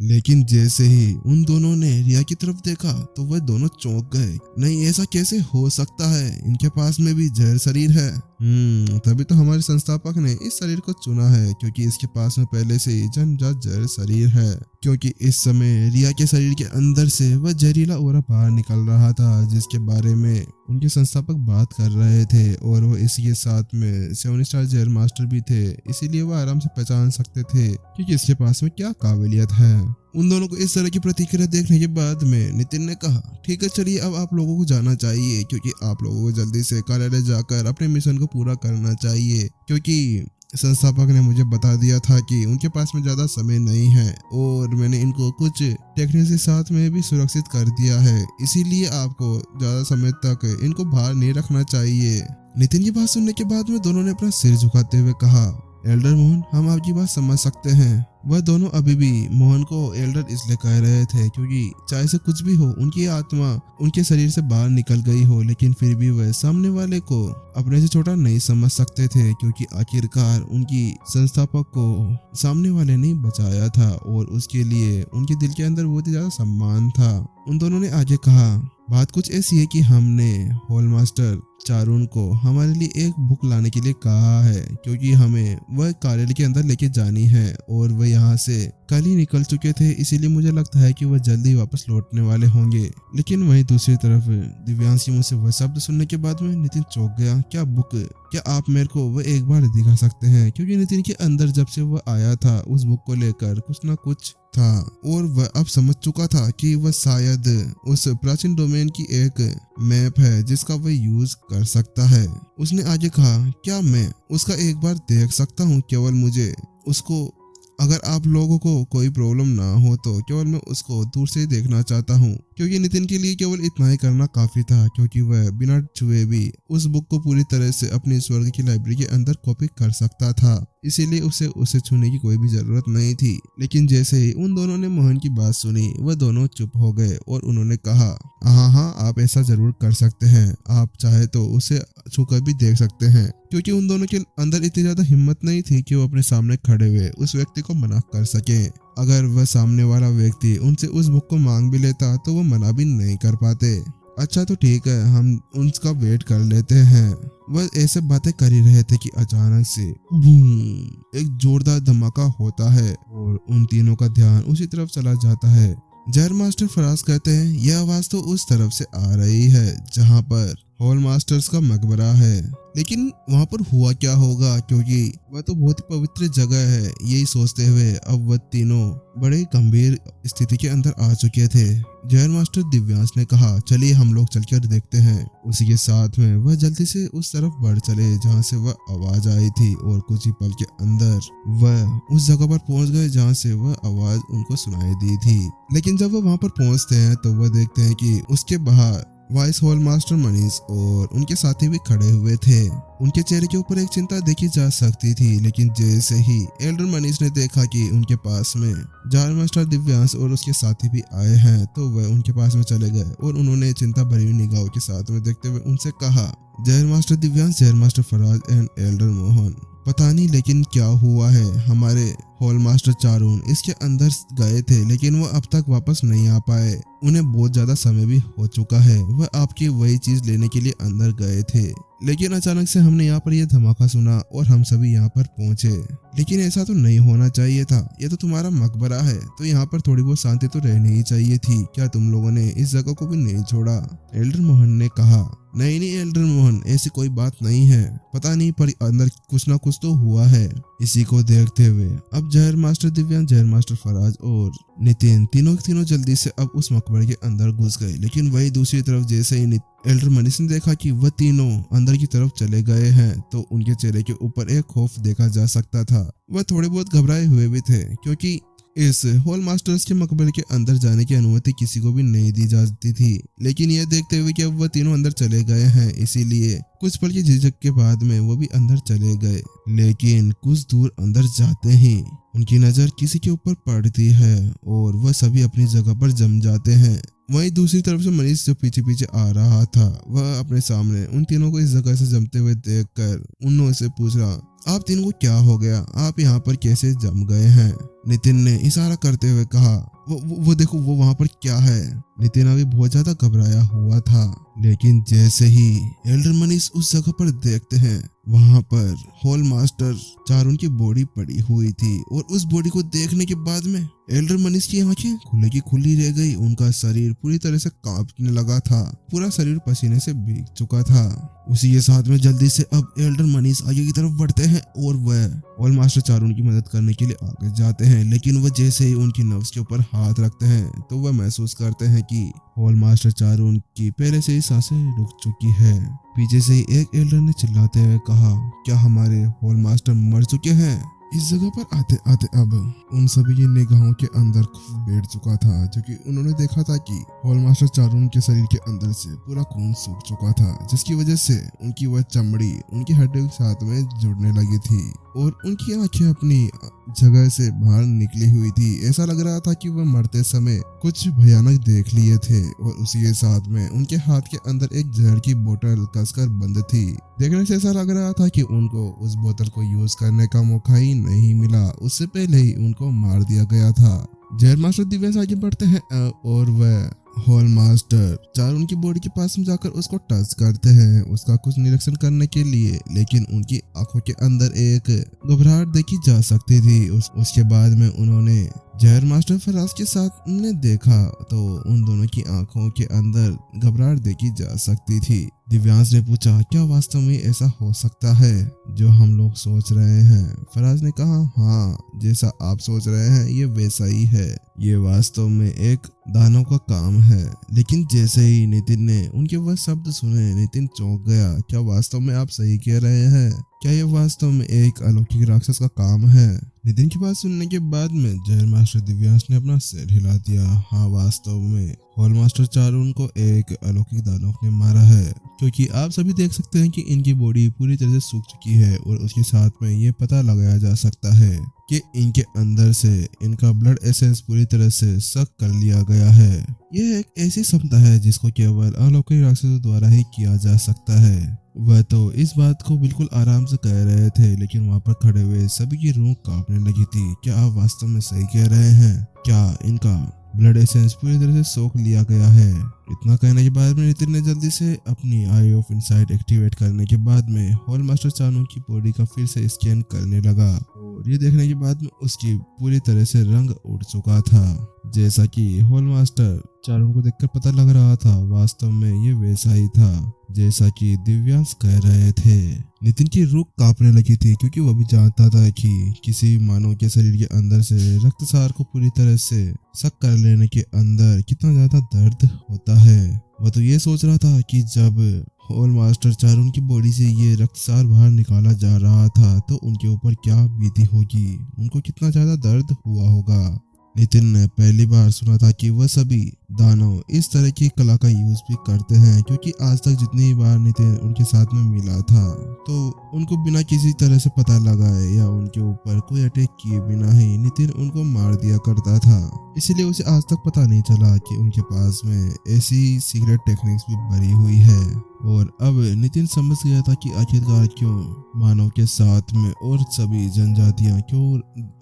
लेकिन जैसे ही उन दोनों ने रिया की तरफ देखा तो वह दोनों चौंक गए। नहीं, ऐसा कैसे हो सकता है, इनके पास में भी जहर शरीर है। तभी तो हमारे संस्थापक ने इस शरीर को चुना है, क्योंकि इसके पास में पहले से ही जन्मजात जहर शरीर है। क्योंकि इस समय रिया के शरीर के अंदर से वह जहरीला ओरा बाहर निकल रहा था, जिसके बारे में उनके संस्थापक बात कर रहे थे, और वो इसी के साथ में 7 स्टार जहर मास्टर भी थे, इसीलिए वह आराम से पहचान सकते थे कि इसके पास में क्या काबिलियत है। उन दोनों को इस तरह की प्रतिक्रिया देखने के बाद में नितिन ने कहा, ठीक है चलिए, अब आप लोगों को जाना चाहिए, क्योंकि आप लोगों को जल्दी से कार्यालय जाकर अपने मिशन को पूरा करना चाहिए, क्योंकि संस्थापक ने मुझे बता दिया था कि उनके पास में ज्यादा समय नहीं है, और मैंने इनको कुछ टेक्निक के साथ में भी सुरक्षित कर दिया है, इसीलिए आपको ज्यादा समय तक इनको बाहर नहीं रखना चाहिए। नितिन की बात सुनने के बाद में दोनों ने अपना सिर झुकाते हुए कहा, एल्डर मोहन, हम आपकी बात समझ सकते हैं। वह दोनों अभी भी मोहन को एल्डर इसलिए कह रहे थे क्योंकि चाहे से कुछ भी हो, उनकी आत्मा उनके शरीर से बाहर निकल गई हो, लेकिन फिर भी वह सामने वाले को अपने से छोटा नहीं समझ सकते थे, क्योंकि आखिरकार उनकी संस्थापक को सामने वाले ने बचाया था, और उसके लिए उनके दिल के अंदर बहुत ही ज्यादा सम्मान था। उन दोनों ने आगे कहा, बात कुछ ऐसी है कि हमने हॉल मास्टर चारून को हमारे लिए एक बुक लाने के लिए कहा है, क्योंकि हमें वह कार्यालय के अंदर लेके जानी है, और वह यहाँ से कल ही निकल चुके थे, इसीलिए मुझे लगता है कि वह जल्दी वापस लौटने वाले होंगे। लेकिन वहीं दूसरी तरफ दिव्यांश की मुंह से वह शब्द सुनने के बाद में नितिन चौंक गया। क्या बुक? क्या आप मेरे को वह एक बार दिखा सकते हैं? क्योंकि नितिन के अंदर जब से वह आया था उस बुक को लेकर कुछ ना कुछ था, और वह अब समझ चुका था कि वह शायद उस प्राचीन डोमेन की एक मैप है जिसका वह यूज कर सकता है। उसने आगे कहा, क्या मैं उसका एक बार देख सकता हूँ? केवल मुझे उसको, अगर आप लोगों को कोई प्रॉब्लम ना हो तो केवल मैं उसको दूर से देखना चाहता हूँ, क्योंकि नितिन के लिए केवल इतना ही करना काफी था, क्योंकि वह बिना छुए भी उस बुक को पूरी तरह से अपनी स्वर्ग की लाइब्रेरी के अंदर कॉपी कर सकता था, इसीलिए उसे छूने की कोई भी जरूरत नहीं थी। लेकिन जैसे ही उन दोनों ने मोहन की बात सुनी, वह दोनों चुप हो गए, और उन्होंने कहा, हाँ, आप ऐसा जरूर कर सकते हैं, आप चाहे तो उसे छूकर भी देख सकते हैं, क्योंकि उन दोनों के अंदर इतनी ज्यादा हिम्मत नहीं थी कि वो अपने सामने खड़े हुए उस व्यक्ति को मना कर सके। अगर वह सामने वाला व्यक्ति उनसे उस बुक को मांग भी लेता तो वो मना भी नहीं कर पाते। अच्छा तो ठीक है, हम उसका वेट कर लेते हैं। वह ऐसे बातें कर ही रहे थे कि अचानक से बूम, एक जोरदार धमाका होता है, और उन तीनों का ध्यान उसी तरफ चला जाता है। जहर मास्टर फराज कहते हैं, यह आवाज तो उस तरफ से आ रही है जहां पर हॉल मास्टर्स का मकबरा है, लेकिन वहां पर हुआ क्या होगा, क्योंकि वह तो बहुत ही पवित्र जगह है। यही सोचते हुए अब वह तीनों बड़े गंभीर स्थिति के अंदर आ चुके थे। जहर मास्टर दिव्यांश ने कहा, चलिए हम लोग चलकर देखते हैं। उसी के साथ में वह जल्दी से उस तरफ बढ़ चले जहां से वह आवाज आई थी, और कुछ ही पल के अंदर वह उस जगह पर पहुंच गए जहां से वह आवाज उनको सुनाई दी थी। लेकिन जब वह वहां पर पहुंचते हैं तो वह देखते हैं कि उसके बाहर वाइस हॉल मास्टर मनीष और उनके साथी भी खड़े हुए थे। उनके चेहरे के ऊपर एक चिंता देखी जा सकती थी, लेकिन जैसे ही एल्डर मनीष ने देखा कि उनके पास में जहर मास्टर दिव्यांश और उसके साथी भी आए हैं, तो वह उनके पास में चले गए, और उन्होंने चिंता भरी हुई निगाहों के साथ में देखते हुए उनसे कहा, जहर मास्टर दिव्यांश, जहर master Faraz and elder Mohan, पता नहीं लेकिन क्या हुआ है, हमारे हॉल मास्टर चारून इसके अंदर गए थे, लेकिन वो अब तक वापस नहीं आ पाए। उन्हें बहुत ज्यादा समय भी हो चुका है। वह आपकी वही चीज लेने के लिए अंदर गए थे, लेकिन अचानक से हमने यहाँ पर यह धमाका सुना और हम सभी यहाँ पर पहुंचे। लेकिन ऐसा तो नहीं होना चाहिए था, यह तो तुम्हारा मकबरा है, तो यहाँ पर थोड़ी बहुत शांति तो रहनी ही चाहिए थी। क्या तुम लोगों ने इस जगह को भी नहीं छोड़ा? एल्डर मोहन ने कहा, नहीं एल्डर मोहन, ऐसी कोई बात नहीं है, पता नहीं पर अंदर कुछ ना कुछ तो हुआ है। इसी को देखते हुए अब जहर मास्टर दिव्यांश, जहर मास्टर फराज और नितिन तीनों जल्दी से अब उस मकबरे के अंदर घुस गए। लेकिन वही दूसरी तरफ जैसे ही एल्डर मनीष ने देखा कि वह तीनों अंदर की तरफ चले गए हैं, तो उनके चेहरे के ऊपर एक खौफ देखा जा सकता था। वह थोड़े बहुत घबराए हुए भी थे, क्योंकि इस हॉल मास्टर्स के मकबरे के अंदर जाने की अनुमति किसी को भी नहीं दी जाती थी। लेकिन यह देखते हुए कि अब वह तीनों अंदर चले गए हैं, इसीलिए कुछ पल की झिझक के बाद में वो भी अंदर चले गए। लेकिन कुछ दूर अंदर जाते ही उनकी नजर किसी के ऊपर पड़ती है और वह सभी अपनी जगह पर जम जाते हैं। वहीं दूसरी तरफ से मनीष जो पीछे पीछे आ रहा था, वह अपने सामने उन तीनों को इस जगह से जमते हुए देखकर उन से पूछ रहा, आप तीनों को क्या हो गया? आप यहाँ पर कैसे जम गए हैं? नितिन ने इशारा करते हुए कहा, वो देखो, वो वहां पर क्या है। नितिन अभी बहुत ज्यादा घबराया हुआ था, लेकिन जैसे ही एल्डर मनीष उस जगह पर देखते हैं, वहां पर हॉल मास्टर चारुन की बॉडी पड़ी हुई थी। और उस बॉडी को देखने के बाद में एल्डर मनीष की आंखें खुली की खुली रह गई। उनका शरीर पूरी तरह से कांपने लगा था, पूरा शरीर पसीने से भीग चुका था। उसी के साथ में जल्दी से अब एल्डर मनीष आगे की तरफ बढ़ते हैं और वह हॉल मास्टर चारुन की मदद करने के लिए आगे जाते हैं। लेकिन वह जैसे ही उनकी नर्व्स के ऊपर हाथ रखते हैं तो वह महसूस करते हैं कि हॉल मास्टर चारुन की पहले से ही सांसें रुक चुकी है। पीछे से ही एक एल्डर ने चिल्लाते हुए कहा, क्या हमारे हॉल मास्टर मर चुके हैं? इस जगह पर आते आते अब उन सभी की निगाहों के अंदर खून बैठ चुका था, क्योंकि उन्होंने देखा था कि हॉल मास्टर चारुन के शरीर के अंदर से पूरा खून सूख चुका था, जिसकी वजह से उनकी वह चमड़ी उनकी हड्डियों के साथ में जुड़ने लगी थी और उनकी आंखें अपनी जगह से बाहर निकली हुई थी। ऐसा लग रहा था कि वह मरते समय कुछ भयानक देख लिए थे। और उसी के साथ में उनके हाथ के अंदर एक जहर की बोतल कसकर बंद थी। देखने से ऐसा लग रहा था कि उनको उस बोतल को यूज करने का मौका ही नहीं मिला, उससे पहले ही उनको मार दिया गया था। जहर मास्टर दिव्यांश आगे बढ़ते हैं और वह हॉल मास्टर चारुन की बॉडी के पास में जाकर उसको टच करते हैं, उसका कुछ निरीक्षण करने के लिए। लेकिन उनकी आंखों के अंदर एक घबराहट देखी जा सकती थी। उसके बाद में उन्होंने जहर मास्टर फराज के साथ ने देखा तो उन दोनों की आंखों के अंदर घबराहट देखी जा सकती थी। दिव्यांश ने पूछा, क्या वास्तव में ऐसा हो सकता है जो हम लोग सोच रहे हैं? फराज ने कहा, हाँ, जैसा आप सोच रहे हैं ये वैसा ही है। ये वास्तव में एक दानव का काम है। लेकिन जैसे ही नितिन ने उनके वह शब्द सुने, नितिन चौंक गया। क्या वास्तव में आप सही कह रहे हैं? क्या ये वास्तव में एक अलौकिक राक्षस का काम है? नितिन की बात सुनने के बाद में जहर मास्टर दिव्यांश ने अपना सिर हिला दिया। हाँ, वास्तव में हॉल मास्टर चारुन को एक अलौकिक दानव ने मारा है, क्योंकि आप सभी देख सकते हैं कि इनकी बॉडी पूरी तरह से सूख चुकी है और उसके साथ में ये पता लगाया जा सकता है कि इनके अंदर से इनका ब्लड एसेंस पूरी तरह से सक कर लिया गया है। यह एक ऐसी क्षमता है जिसको केवल अलौकिक राक्षसों द्वारा ही किया जा सकता है। वह तो इस बात को बिल्कुल आराम से कह रहे थे, लेकिन वहाँ पर खड़े हुए सभी की रूह कांपने लगी थी। क्या आप वास्तव में सही कह रहे हैं? क्या इनका ब्लड एसेंस पूरी तरह से सोख लिया गया है? इतना कहने के बाद में नितिन ने जल्दी से अपनी आई ऑफ इनसाइट एक्टिवेट करने के बाद में हॉल मास्टर चारुन की बॉडी का फिर से स्कैन करने लगा और ये देखने के बाद में उसकी पूरी तरह से रंग उड़ चुका था। जैसा कि हॉल मास्टर चारुन को देखकर पता लग रहा था, वास्तव में ये वैसा ही था जैसा कि दिव्यांश कह रहे थे। नितिन की रूह कांपने लगी थी, क्योंकि वह भी जानता था कि किसी मानव के शरीर के अंदर से रक्तसार को पूरी तरह से सक कर लेने के अंदर कितना ज्यादा दर्द होता है। वह तो ये सोच रहा था कि जब हॉल मास्टर चारुन की बॉडी से ये रक्तसार बाहर निकाला जा रहा था तो उनके ऊपर क्या बीती होगी, उनको कितना ज्यादा दर्द हुआ होगा। नितिन ने पहली बार सुना था कि वह सभी दानव इस तरह की कला का यूज भी करते हैं, क्योंकि आज तक जितनी बार नितिन उनके साथ में मिला था तो उनको बिना किसी तरह से पता लगाए या उनके ऊपर कोई अटैक किए बिना ही नितिन उनको मार दिया करता था। इसीलिए उसे आज तक पता नहीं चला कि उनके पास में ऐसी सीक्रेट टेक्निक्स भी भरी हुई है। और अब नितिन समझ गया था कि आखिरकार क्यों मानव के साथ में और सभी जनजातियां क्यों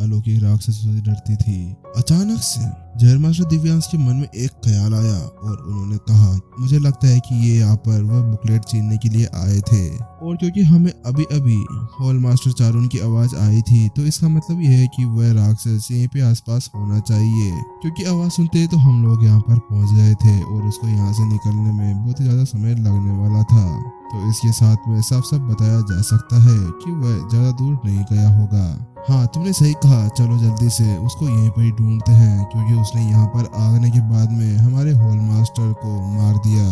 अलौकिक राक्षसों से डरती थी। अचानक से जहर मास्टर दिव्यांश के मन में एक ख्याल आया और उन्होंने कहा, मुझे लगता है कि ये यहाँ पर वह बुकलेट छीनने के लिए आए थे, और क्योंकि हमें अभी अभी हॉल मास्टर चारुन की आवाज आई थी तो इसका मतलब यह है कि वह राक्षस यहीं पे आसपास होना चाहिए, क्योंकि आवाज सुनते ही तो हम लोग यहाँ पर पहुंच गए थे और उसको यहाँ से निकलने में बहुत ही ज्यादा समय लगने वाला था। तो इसके साथ में साफ साफ बताया जा सकता है कि वह ज्यादा दूर नहीं गया होगा। हाँ, तुमने सही कहा, चलो जल्दी से उसको यहीं पर ही ढूंढते हैं, क्योंकि उसने यहाँ पर आने के बाद में हमारे हॉल मास्टर को मार दिया।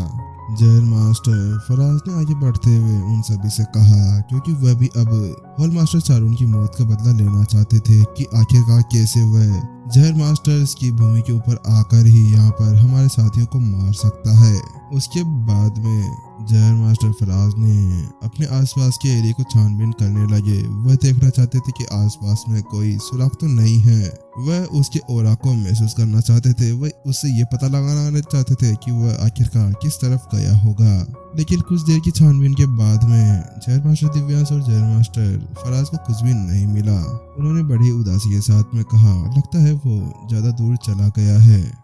जहर मास्टर फराज ने आगे बढ़ते हुए उन सभी से कहा, क्योंकि वह भी अब हॉल मास्टर चारुन की मौत का बदला लेना चाहते थे कि आखिरकार कैसे वह जहर मास्टर्स की भूमि के ऊपर आकर ही यहाँ पर हमारे साथियों को मार सकता है। उसके बाद में जहर मास्टर फराज ने अपने आसपास के एरिया को छानबीन करने लगे। वह देखना चाहते थे कि आसपास में कोई सुराग तो नहीं है। वह उसके ओरा को महसूस करना चाहते थे। वह उससे ये पता लगाना चाहते थे कि वह आखिरकार किस तरफ गया होगा। लेकिन कुछ देर की छानबीन के बाद में जहर मास्टर दिव्यांश और जहर मास्टर फराज को कुछ भी नहीं मिला। उन्होंने बड़ी उदासी के साथ में कहा, लगता है वो ज्यादा दूर चला गया है।